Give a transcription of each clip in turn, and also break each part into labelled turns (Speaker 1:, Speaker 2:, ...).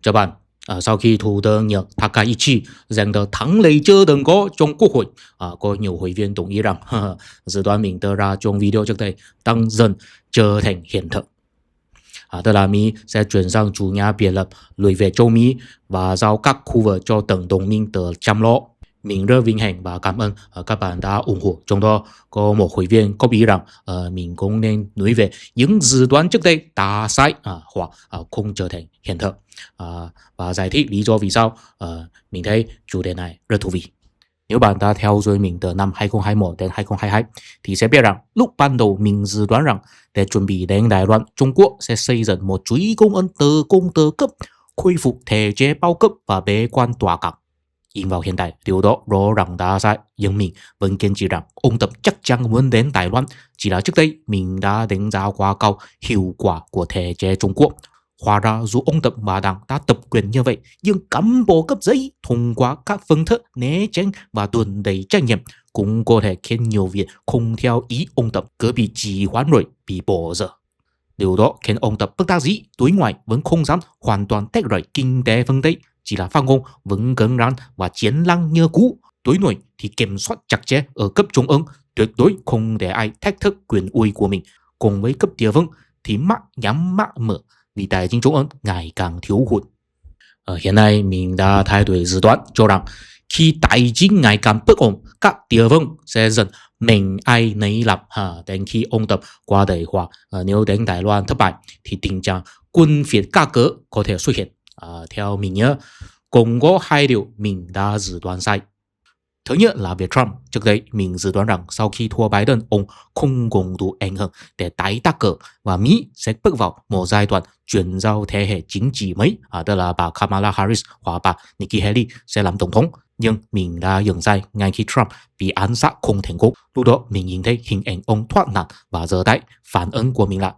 Speaker 1: Chào bạn, sau khi Thủ tướng Nhật Takaichi giành được thắng lợi chưa từng có trong Quốc hội, có nhiều hội viên đồng ý rằng dự đoán mình đưa ra trong video trước đây đang dần trở thành hiện thực. Tức là Mỹ sẽ chuyển sang chủ nghĩa biệt lập, lùi về châu Mỹ và giao các khu vực cho từng đồng minh tự chăm lo. Mình rất vinh hạnh và cảm ơn các bạn đã ủng hộ. Trong đó có một hội viên có ý rằng mình cũng nên nói về những dự đoán trước đây đã sai hoặc không trở thành hiện thực, và giải thích lý do vì sao. Mình thấy chủ đề này rất thú vị. Nếu bạn đã theo dõi mình từ năm 2021 đến 2022 thì sẽ biết rằng lúc ban đầu mình dự đoán rằng để chuẩn bị đánh Đài Loan, Trung Quốc sẽ xây dựng một chuỗi công ấn từ công từ cấp, khôi phục thể chế bao cấp và bế quan tòa cảng. Nhìn vào hiện tại, điều đó rõ ràng đã sai, nhưng mình vẫn kiên trì rằng ông Tập chắc chắn muốn đến Đài Loan. Chỉ là trước đây mình đã đánh giá quá cao hiệu quả của thể chế Trung Quốc. Hóa ra dù ông Tập và Đảng đã tập quyền như vậy, nhưng cán bộ cấp dưới thông qua các phương thức né tránh và đùn đẩy trách nhiệm cũng có thể khiến nhiều việc không theo ý ông Tập cứ bị trì hoãn rồi bị bỏ dở. Điều đó khiến ông Tập bất đắc dĩ, đối ngoại vẫn không dám hoàn toàn tách rời kinh tế phương Tây, chỉ là phát ngôn vẫn cứng rắn và chiến lăng như cũ. Đối nội thì kiểm soát chặt chẽ ở cấp trung ương, tuyệt đối không để ai thách thức quyền uy của mình. Cùng với cấp địa phương thì mắt nhắm mắt mở, vì tài chính trung ương ngày càng thiếu hụt. Hiện nay mình đã thay đổi dự đoán cho rằng khi tài chính ngày càng bất ổn, các địa phương sẽ dần mình ai nấy làm. Đến khi ông Tập qua đời hoặc nếu đánh Đài Loan thất bại thì tình trạng quân phiệt ca cớ có thể xuất hiện. Theo mình nhớ, cũng có hai điều mình đã dự đoán sai. Thứ nhất là về Trump. Trước đây mình dự đoán rằng sau khi thua Biden, ông không còn đủ ảnh hưởng để tái đắc cử và Mỹ sẽ bước vào một giai đoạn chuyển giao thế hệ chính trị mới, tức là bà Kamala Harris hoặc bà Nikki Haley sẽ làm tổng thống. Nhưng mình đã nhận sai ngay khi Trump bị án sát không thành công. Lúc đó mình nhìn thấy hình ảnh ông thoát nạn và giờ đây phản ứng của mình là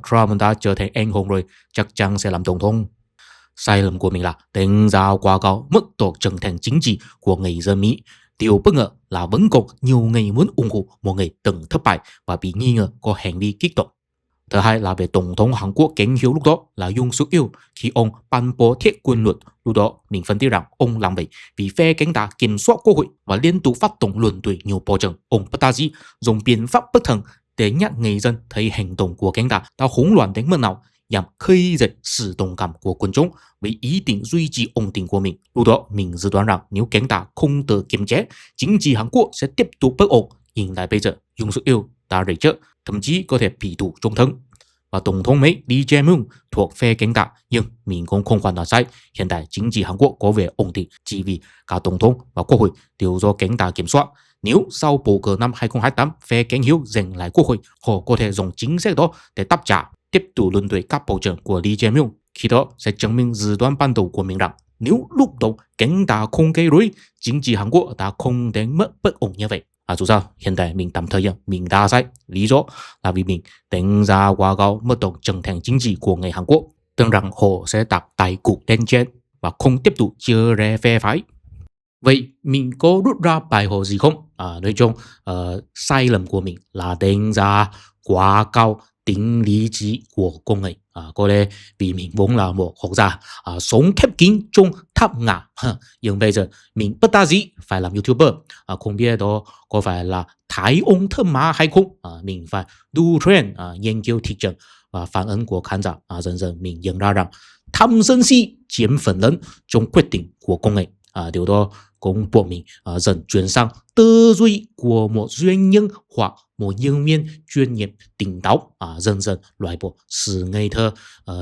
Speaker 1: Trump đã trở thành anh hùng rồi, chắc chắn sẽ làm tổng thống. Sai lầm của mình là đánh giá quá cao mức độ trưởng thành chính trị của người dân Mỹ. Điều bất ngờ là vẫn còn nhiều người muốn ủng hộ một người từng thất bại và bị nghi ngờ có hành vi kích động. Thứ hai là về Tổng thống Hàn Quốc Cảnh Hiếu lúc đó là Yoon Suk Yeol khi ông ban bố thiết quân luật. Lúc đó mình phân tích rằng ông làm vậy vì phe cánh tả kiểm soát quốc hội và liên tục phát động luận tội nhiều bộ trưởng. Ông bất đắc dĩ dùng biện pháp bất thần để nhắc người dân thấy hành động của cánh tả đã hỗn loạn đến mức nào, nhằm khơi dậy sự đồng cảm của quần chúng với ý định duy trì ổn định của mình. Lúc đó mình dự đoán rằng nếu cánh tả không tự kiềm chế, chính trị Hàn Quốc sẽ tiếp tục bất ổn. Nhưng lại bây giờ Yoon Suk Yeol đã rời chức, thậm chí có thể bị tù trung thân. Và tổng thống Mỹ Lee Jae-myung thuộc phe cánh tả, nhưng mình cũng không hoàn toàn sai. Hiện tại chính trị Hàn Quốc có vẻ ổn định chỉ vì cả tổng thống và quốc hội đều do cánh tả kiểm soát. Nếu sau bầu cử năm 2028 phe cánh hiếu giành lại quốc hội, họ có thể dùng chính sách đó để đáp trả, tiếp tục luận tội các bộ trưởng của Lee Jae-myung. Khi đó sẽ chứng minh dự đoán ban đầu của mình rằng nếu lúc đầu cánh tả không gây rối, chính trị Hàn Quốc đã không đến mức bất ổn như vậy. Dù sao hiện tại mình tạm thời mình đã sai, lý do là vì mình đánh giá quá cao mức độ trưởng thành chính trị của người Hàn Quốc, tưởng rằng họ sẽ đặt tại cục lên trên và không tiếp tục chia rẽ phe phái. Vậy mình có rút ra bài học gì không? Nói chung sai lầm của mình là đánh giá quá cao tính lý trí của con người. Có lẽ vì mình vốn là một học giả sống khép kín trong tháp ngà, nhưng bây giờ mình bất đắc dĩ phải làm YouTuber. Không biết đó có phải là thái ông thơm má hay không. Mình phải đu trend, nghiên cứu thị trường và phản ứng của khán giả. Dần dần mình nhận ra rằng tham sân si chiếm phần lớn trong quyết định của con người. Điều đó cũng buộc mình dần chuyển sang tư duy của một doanh nhân hoặc một nhân viên chuyên nghiệp tỉnh táo, dần dần loại bỏ sự ngây thơ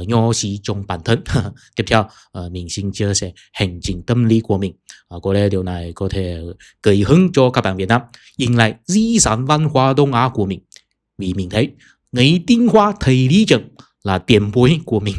Speaker 1: nho xí trong bản thân. Tiếp theo mình xin chia sẻ hành trình tâm lý của mình. Có lẽ điều này có thể gây hứng cho các bạn Việt Nam nhìn lại di sản văn hóa Đông Á của mình, vì mình thấy người Tinh Hoa thầy Lý Trần là tiền bối của mình.